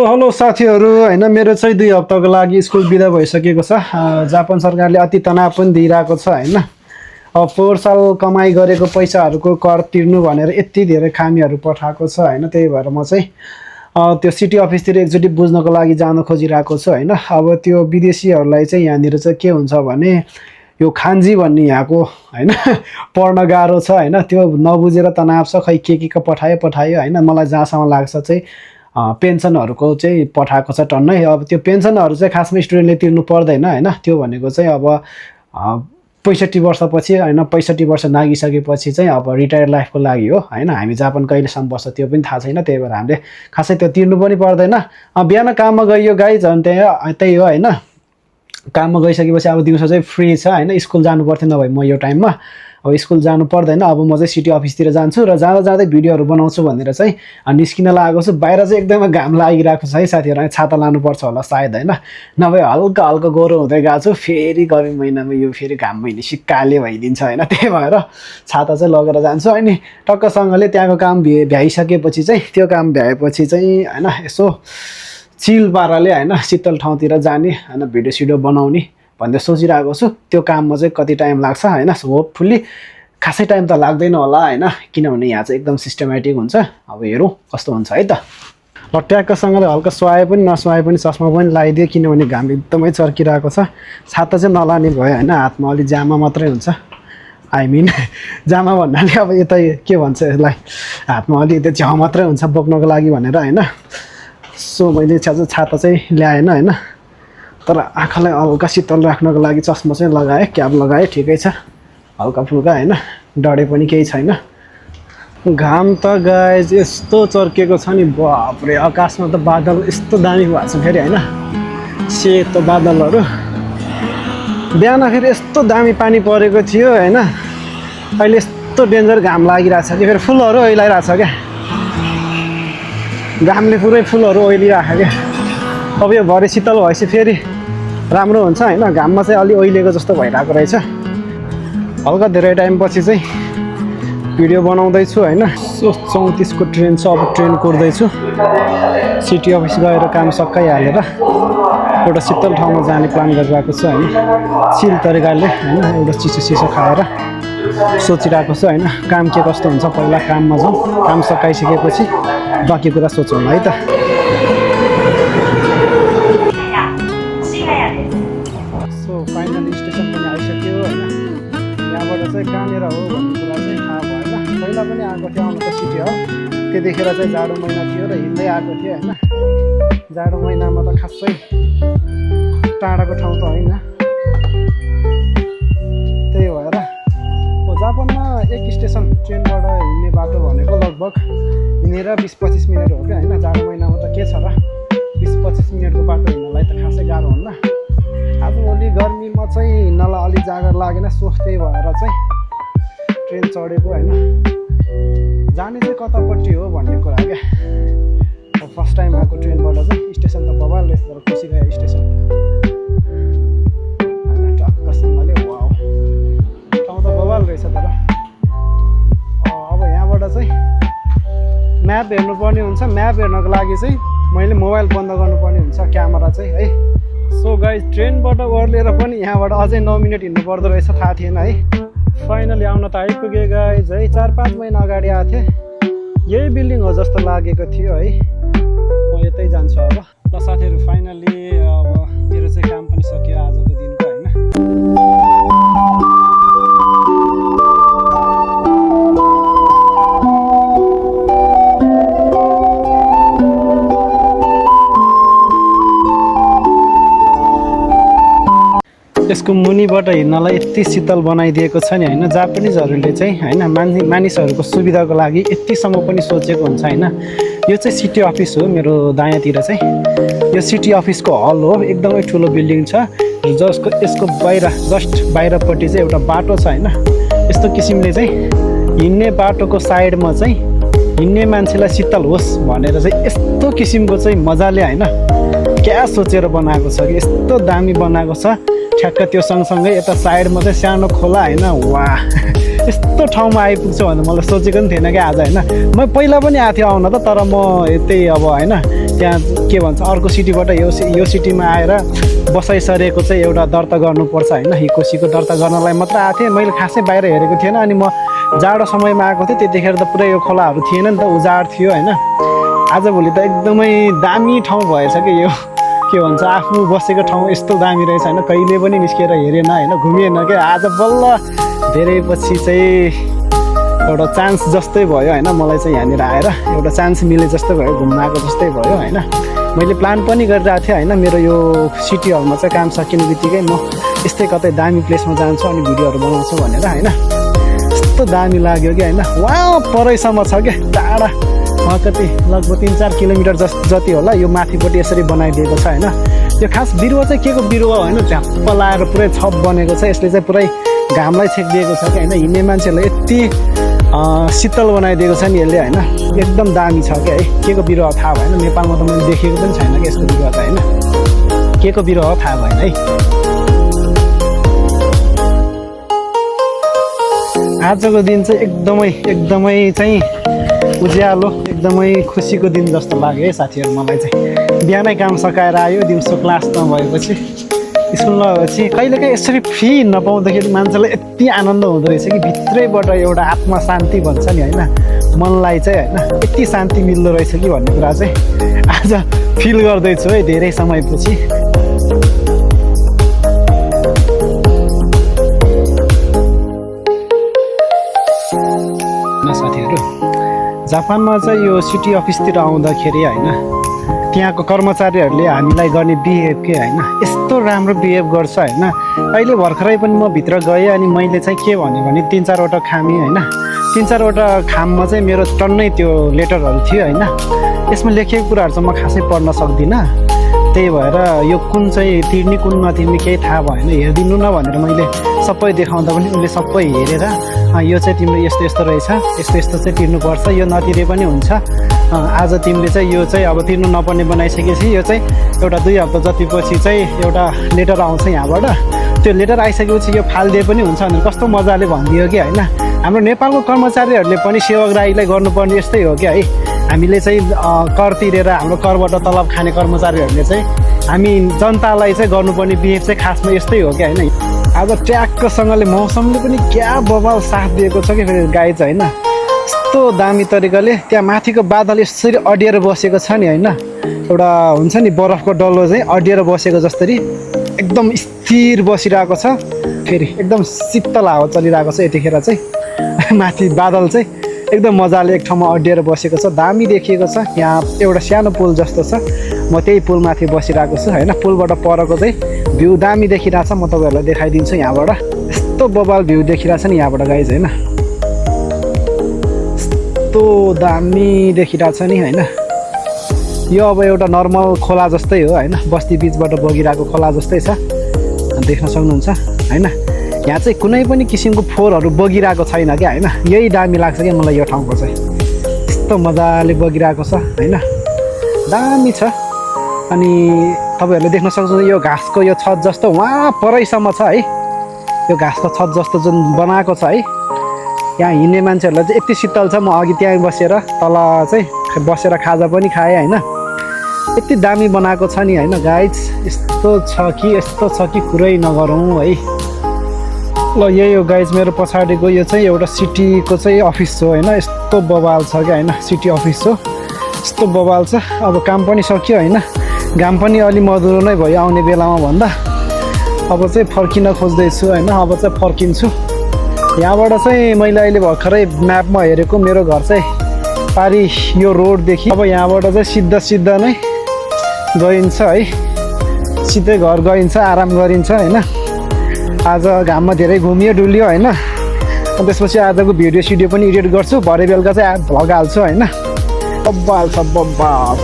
So hello साथीहरू हैन मेरो चाहिँ 2 हप्ताको लागि स्कुल बिदा भइसकेको छ। जापान सरकारले अति तनाव पनि दिइरहेको छ हैन। अब 4 साल कमाई गरेको पैसाहरूको कर तिर्नु भनेर यति धेरै खामीहरू पठाएको छ हैन। त्यही भएर म चाहिँ त्यो सिटी अफिसतिर एकचोटि बुझ्नको लागि जान खोजिरहेको छु हैन। अब त्यो विदेशीहरूलाई चाहिँ यहाँनिर चाहिँ के हुन्छ भने यो खान्जी भन्ने यहाँको हैन पढ्न गाह्रो छ हैन। त्यो नबुझेर तनाव छ खै के पठायो हैन। मलाई जहाँसम्म लाग्छ चाहिँ पेन्सनहरूको चाहिँ पठाएको छ टन्नै। अब त्यो पेन्सनहरू चाहिँ खासमा स्टुडेन्टले तिर्नु पर्दैन हैन। त्यो भनेको चाहिँ अब 65 वर्षपछि हैन 65 वर्ष नागिसकेपछि चाहिँ अब रिटायर लाइफको लागि हो हैन। हामी जापान कहिलेसम्म बस्छ त्यो पनि थाहा छैन। त्यही भएर हामीले खासै त्यो तिर्नु पनि पर्दैन। बिहान काममा गइयो गाइज अनि त्यही हो हैन। काममा गइसकेपछि अब दिउँसो चाहिँ फ्री छ हैन। स्कुल जानु पर्थ्यो नभए म यो टाइममा अब स्कुल जानु पर्दैन। अब म चाहिँ सिटी अफिसतिर जान्छु र जाँदै भिडियोहरू बनाउँछु भनेर चाहिँ निस्किन लागेको छु। बाहिर चाहिँ एकदमै घाम लागिरहेको छ है साथीहरू। छाता लानुपर्छ होला सायद हैन। नभए हल्का हल्का गोरो हुँदै गएको छु। फेरि गर्मी महिनामा यो फेरि घाम महिना काले भइदिन्छ हैन। त्यही भएर छाता चाहिँ लगेर जान्छु। अनि टक्कसँगले त्यहाँको काम भ्याइसकेपछि चाहिँ त्यो काम भ्याएपछि चाहिँ हैन यसो चिल पाराले हैन शीतल ठाउँतिर जाने हैन भिडियो सिडियो बनाउने भन्दै सोचिरहेको छु। त्यो काममा चाहिँ कति टाइम लाग्छ हैन। होपफुल्ली खासै टाइम त लाग्दैन होला हैन। किनभने यहाँ चाहिँ एकदम सिस्टमेटिक हुन्छ। अब हेरौँ कस्तो हुन्छ है त। ल ट्याक्कसँगले हल्का सुहाए पनि नसुहाए पनि चस्मा पनि लगाइदियो किनभने घाम एकदमै चर्किरहेको छ। छाता चाहिँ नलाने भयो हैन। हातमा अलि जामा मात्रै हुन्छ। आई मिन जामा भन्नाले अब यता के भन्छ यसलाई हातमा अलि त्यो झ्याउ मात्रै हुन्छ बोक्नको लागि भनेर हैन। सो मैले छाता चाहिँ ल्याएन हैन। तर आँखालाई हल्का शीतल राख्नको लागि चस्मा चाहिँ लगाएँ क्याप लगाएँ ठिकै छ हल्का फुल्का हैन। डढे पनि केही छैन। घाम त गाइज यस्तो चर्केको छ नि बाफरे। आकाशमा त बादल यस्तो दामी भएको छ फेरि हैन। सेतो बादलहरू बिहान फेरि यस्तो दामी पानी परेको थियो हैन। अहिले यस्तो डेन्जर घाम लागिरहेछ कि फेरि फुलहरू ओइलाइरहेछ क्या। घामले पुरै फुलहरू ओइलिरहेको क्या। अब यो भरे शीतल भएपछि फेरि राम्रो हुन्छ हैन। घाममा चाहिँ अलि ओइलेको जस्तो भइरहेको रहेछ। हल्का धेरै टाइमपछि चाहिँ भिडियो बनाउँदैछु हैन। 34 को ट्रेन छ। अब ट्रेन कुर्दैछु। सिटी अफिस गएर काम सकाइहालेर एउटा शीतल ठाउँमा जाने प्लान गरिरहेको छु हैन। चिल तरिकाले हैन एउटा चिसो खाएर सोचिरहेको छु हैन। काम के कस्तो हुन्छ पहिला काममा जाउँ। काम सकाइसकेपछि बाँकी कुरा सोचौँ है त। फाइनली स्टेसन पनि आइसक्यो हैन। यहाँबाट चाहिँ कहाँनिर हो भन्ने कुरा चाहिँ थाहा भएन। पहिला पनि आएको थियो आउनु त सिटी हो। त्यतिखेर चाहिँ जाडो महिना थियो र हिँड्दै आएको थियो हैन। जाडो महिनामा त खासै टाढाको ठाउँ त होइन। त्यही भएर जापानमा एक स्टेसन ट्रेनबाट हिँड्ने बाटो भनेको लगभग हिँडेर 20-25 मिनट हो क्या हैन। जाडो महिनामा त के छ र 20-25 मिनटको बाटो हिँड्नलाई त खासै गाह्रो हुन्न। आजभोलि गर्मीमा चाहिँ हिँड्नलाई अलि जागर लागेन। त्यही भएर चाहिँ ट्रेन चढेको हैन। जाने चाहिँ कतापट्टि हो भन्ने कुरा क्या। अब फर्स्ट टाइम आएको ट्रेनबाट चाहिँ स्टेसन त बबाल रहेछ। तर खुसी भयो स्टेसन हैन। टक्कसँगले वाउ ठाउँ त बबाल रहेछ। तर अब यहाँबाट चाहिँ म्याप हेर्नुपर्ने हुन्छ। म्याप हेर्नको लागि चाहिँ मैले मोबाइल बन्द गर्नुपर्ने हुन्छ क्यामेरा चाहिँ है। सो गाइज ट्रेनबाट ओर्लेर पनि यहाँबाट अझै 9 मिनट हिँड्नु पर्दो रहेछ थाहा थिएन है। फाइनली आउन त आइपुगे गाइज है। 4-5 महिना अगाडि आएको थिएँ। यही बिल्डिङ हो जस्तो लागेको थियो है। म यतै जान्छु अब। ल साथीहरू फाइनली अब मेरो चाहिँ काम पनि सकियो आजको दिनको हैन। यसको मुनिबाट हिँड्नलाई यति शीतल बनाइदिएको छ नि हैन। जापानिजहरूले चाहिँ हैन मानिसहरूको सुविधाको लागि यतिसम्म पनि सोचेको हुन्छ हैन। यो चाहिँ सिटी अफिस हो मेरो दायाँतिर चाहिँ। यो सिटी अफिसको हल हो। एकदमै ठुलो बिल्डिङ छ। यसको बाहिर जस्ट बाहिरपट्टि चाहिँ एउटा बाटो छ हैन। यस्तो किसिमले चाहिँ हिँड्ने बाटोको साइडमा चाहिँ हिँड्ने मान्छेलाई शीतल होस् भनेर चाहिँ यस्तो किसिमको चाहिँ मजाले हैन क्या सोचेर बनाएको छ कि यस्तो दामी बनाएको छ। ठ्याक्क त्यो सँगसँगै यता साइडमा चाहिँ सानो खोला होइन। वाह यस्तो ठाउँमा आइपुग्छु भनेर मैले सोचेको पनि थिएन क्या आज होइन। म पहिला पनि आएको थिएँ आउन त, तर म त्यही अब होइन त्यहाँ के भन्छ अर्को सिटीबाट यो सिटीमा आएर बसाइसरेको चाहिँ एउटा दर्ता गर्नुपर्छ होइन। हिकोसीको दर्ता गर्नलाई मात्र आएको थिएँ, मैले खासै बाहिर हेरेको थिएन। अनि म जाडो समयमा आएको थिएँ, त्यतिखेर त पुरै यो खोलाहरू थिएन नि त, उजाड थियो होइन। आजभोलि त एकदमै दामी ठाउँ भएछ कि यो के भन्छ आफू बसेको ठाउँ यस्तो दामी रहेछ होइन। कहिले पनि निस्केर हेरेन होइन, घुमिएन क्या। आज बल्ल धेरै पछि चाहिँ एउटा चान्स जस्तै भयो होइन, मलाई चाहिँ यहाँनिर आएर एउटा चान्स मिले जस्तो भयो, घुम्न आएको जस्तै भयो होइन। मैले प्लान पनि गरिरहेको थिएँ होइन, मेरो यो सिटी हलमा चाहिँ काम सकिने बित्तिकै म यस्तै कतै दामी प्लेसमा जान्छु अनि भिडियोहरू बनाउँछु भनेर होइन। यस्तो दामी लाग्यो कि होइन। वहाँ परैसम्म छ क्या टाढा, वहाँ कति लगभग 3-4 किलोमिटर जति होला। यो माथिपट्टि यसरी बनाइदिएको छ होइन। यो खास बिरुवा चाहिँ के को बिरुवा होइन, झ्याप्प लाएर पुरै छप बनेको छ। यसले चाहिँ पुरै घामलाई छेकिदिएको छ कि होइन। हिँड्ने मान्छेहरूलाई यति शीतल बनाइदिएको छ नि यसले होइन। एकदम दामी छ क्या है। के को बिरुवा थाहा भएन, नेपालमा त मैले देखेको पनि छैन कि यस्तो बिरुवा त होइन। के को बिरुवा हो थाहा भएन है। आजको दिन चाहिँ एकदमै चाहिँ उज्यालो, एकदमै खुसीको दिन जस्तो लाग्यो है साथीहरू मलाई चाहिँ। बिहानै काम सकाएर आयो, दिउँसो क्लास नभएपछि स्कुल नभएपछि कहिलेकाहीँ यसरी फ्री हिँड्न पाउँदाखेरि मान्छेलाई यति आनन्द हुँदो रहेछ कि भित्रैबाट एउटा आत्मा शान्ति भन्छ नि होइन, मनलाई चाहिँ होइन यति शान्ति मिल्दो रहेछ कि भन्ने कुरा चाहिँ आज फिल गर्दैछु है धेरै समयपछि। साथीहरू जापानमा चाहिँ यो सिटी अफिसतिर आउँदाखेरि होइन त्यहाँको कर्मचारीहरूले हामीलाई गर्ने बिहेभ के होइन यस्तो राम्रो बिहेभ गर्छ होइन। अहिले भर्खरै पनि म भित्र गएँ अनि मैले चाहिँ के भने 3-4वटा खामी होइन। 3-4वटा खाममा चाहिँ मेरो टन्नै त्यो लेटरहरू थियो होइन। यसमा लेखेको कुराहरू चाहिँ म खासै पढ्न सक्दिनँ, त्यही भएर यो कुन चाहिँ तिर्ने कुन नतिर्ने केही थाहा भएन। हेरिदिनु न भनेर मैले सबै देखाउँदा पनि उनले सबै हेरेर यो चाहिँ तिम्रो यस्तो यस्तो रहेछ, यस्तो यस्तो चाहिँ तिर्नुपर्छ, यो नतिरे पनि हुन्छ, आज तिमीले चाहिँ यो चाहिँ अब तिर्नु नपर्ने बनाइसकेपछि यो चाहिँ एउटा 2 हप्ता जति पछि चाहिँ एउटा लेटर आउँछ यहाँबाट। त्यो लेटर आइसकेपछि यो फालिदिए पनि हुन्छ भनेर कस्तो मजाले भनिदियो कि होइन। हाम्रो नेपालको कर्मचारीहरूले पनि सेवाग्राहीलाई गर्नुपर्ने यस्तै हो क्या है। हामीले चाहिँ कर तिरेर हाम्रो करबाट तलब खाने कर्मचारीहरूले चाहिँ हामी जनतालाई चाहिँ गर्नुपर्ने बिहेभ चाहिँ खासमा यस्तै हो क्या होइन। आज ट्याक्कसँगले मौसमले पनि क्या बवाल साथ दिएको छ कि फेरि गाई चाहिँ होइन। यस्तो दामी तरिकाले त्यहाँ माथिको बादल यसरी अडिएर बसेको छ नि होइन। एउटा हुन्छ नि बरफको डल्लो चाहिँ अडिएर बसेको जस्तरी एकदम स्थिर बसिरहेको छ। फेरि एकदम शीतल हावा चलिरहेको छ यतिखेर चाहिँ। माथि बादल चाहिँ एकदम मजाले एक ठाउँमा अडिएर बसेको छ, दामी देखिएको छ। यहाँ एउटा सानो पुल जस्तो छ, म त्यही पुलमाथि बसिरहेको छु होइन। पुलबाट परको चाहिँ भ्यू दामी देखिरहेको छ, म तपाईँहरूलाई देखाइदिन्छु यहाँबाट। यस्तो बबाल भ्यू देखिरहेको छ नि यहाँबाट गाइज होइन। यस्तो दामी देखिरहेको छ नि होइन। यो अब एउटा नर्मल खोला जस्तै हो होइन, बस्ती बिचबाट बगिरहेको खोला जस्तै छ, देख्न सक्नुहुन्छ होइन। यहाँ चाहिँ कुनै पनि किसिमको फोहोरहरू बगिरहेको छैन क्या होइन। यही दामी लाग्छ क्या मलाई यो ठाउँको चाहिँ। यस्तो मजाले बगिरहेको छ होइन, दामी छ। अनि तपाईँहरूले देख्न सक्नुहुन्छ यो घाँसको यो छत जस्तो वहाँ परैसम्म छ है। यो घाँसको छत जस्तो जुन बनाएको छ है, यहाँ हिँड्ने मान्छेहरूलाई चाहिँ यति शीतल छ। म अघि त्यहाँ बसेर तल चाहिँ बसेर खाजा पनि खाएँ होइन। यति दामी बनाएको छ नि होइन गाइज। यस्तो छ कि कुरै नगरौँ है। ल यही हो गाइज मेरो पछाडिको यो चाहिँ एउटा सिटीको चाहिँ अफिस हो होइन। यस्तो बवाल छ क्या होइन, सिटी अफिस हो यस्तो बवाल छ। अब काम पनि सक्यो होइन, घाम पनि अलि मधुरो नै भयो आउने बेलामा भन्दा। अब चाहिँ फर्किन खोज्दैछु होइन, अब चाहिँ फर्किन्छु। यहाँबाट चाहिँ मैले अहिले भर्खरै म्यापमा हेरेको मेरो घर चाहिँ पारी यो रोडदेखि अब यहाँबाट चाहिँ सिधा नै गइन्छ है, सिधै घर गइन्छ, आराम गरिन्छ होइन। आज घाममा धेरै घुमियो डुल्यो होइन। त्यसपछि आजको भिडियो सिडियो पनि एडिट गर्छु, भरे बेलुका चाहिँ भ्लग हाल्छु होइन। बब्बाल छ बब्बाल।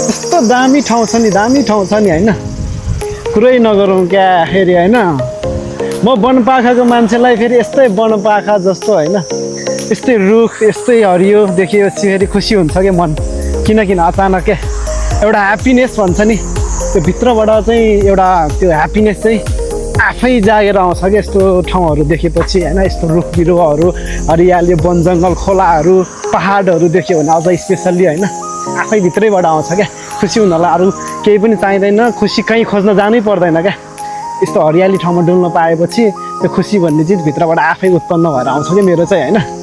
यस्तो दामी ठाउँ छ नि, दामी ठाउँ छ नि होइन, कुरै नगरौँ क्या फेरि होइन। म वनपाखाको मान्छेलाई फेरि यस्तै वनपाखा जस्तो होइन, यस्तै रुख यस्तै हरियो देखेपछि फेरि खुसी हुन्छ क्या मन। किन अचानक के एउटा ह्याप्पिनेस भन्छ नि त्यो भित्रबाट चाहिँ एउटा त्यो ह्याप्पिनेस चाहिँ आफै जागेर आउँछ कि यस्तो ठाउँहरू देखेपछि होइन यस्तो रुख बिरुवाहरू हरियाली वन जङ्गल खोलाहरू पहाडहरू देख्यो भने अझ स्पेसल्ली होइन आफै भित्रैबाट आउँछ क्या खुसी हुनलाई अरू केही पनि चाहिँदैन खुसी कहीँ खोज्न जानै पर्दैन क्या यस्तो हरियाली ठाउँमा डुल्न पाएपछि त्यो खुसी भन्ने चिज भित्रबाट आफै उत्पन्न भएर आउँछ कि मेरो चाहिँ होइन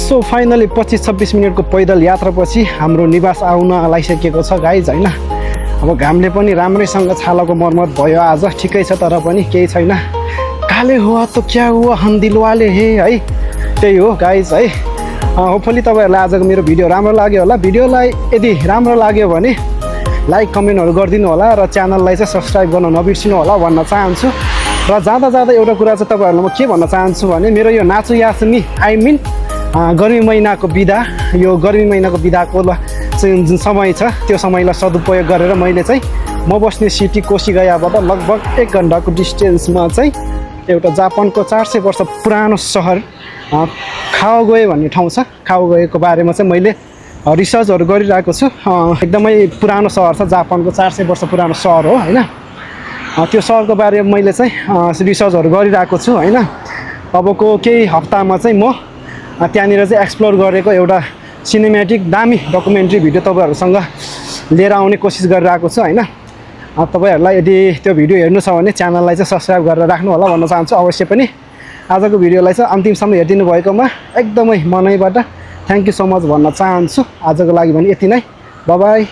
सो फाइनली 25-26 मिनटको पैदल यात्रापछि हाम्रो निवास आउन लागिसकेको छ गाइज होइन अब घामले पनि राम्रैसँग छालाको मर्मत भयो आज ठिकै छ तर पनि केही छैन काले हुआ त क्या हुआ हम दिलवाले हे है त्यही हो गाइज है होपफुली तपाईँहरूलाई आजको मेरो भिडियो राम्रो लाग्यो होला भिडियोलाई यदि राम्रो लाग्यो भने लाइक कमेन्टहरू गरिदिनु होला र च्यानललाई चाहिँ सब्सक्राइब गर्न नबिर्सिनु होला भन्न चाहन्छु र जाँदा एउटा कुरा चाहिँ तपाईँहरूलाई म के भन्न चाहन्छु भने मेरो यो नाचु यासमी आई मिन गर्मी महिनाको बिदा यो गर्मी महिनाको बिदाको चाहिँ जुन समय छ त्यो समयलाई सदुपयोग गरेर मैले चाहिँ म बस्ने सिटी कोसिगयाबाट लगभग 1 घन्टाको डिस्टेन्समा चाहिँ एउटा जापानको 400 वर्ष पुरानो सहर खाओगोए भन्ने ठाउँ छ खाओगोएको बारेमा चाहिँ मैले रिसर्चहरू गरिरहेको छु एकदमै पुरानो सहर छ जापानको 400 वर्ष पुरानो सहर हो होइन त्यो सहरको बारेमा मैले चाहिँ रिसर्चहरू गरिरहेको छु होइन अबको केही हप्तामा चाहिँ म त्यहाँनिर चाहिँ एक्सप्लोर गरेको एउटा सिनेमेटिक दामी डकुमेन्ट्री भिडियो तपाईँहरूसँग लिएर आउने कोसिस गरिरहेको छु होइन तपाईँहरूलाई यदि त्यो भिडियो हेर्नु छ भने च्यानललाई चाहिँ सब्सक्राइब गरेर राख्नु होला भन्न चाहन्छु अवश्य पनि आजको भिडियोलाई चाहिँ अन्तिमसम्म हेरिदिनु भएकोमा एकदमै मनैबाट थ्याङ्क यू सो मच भन्न चाहन्छु आजको लागि भने यति नै बाइ बाइ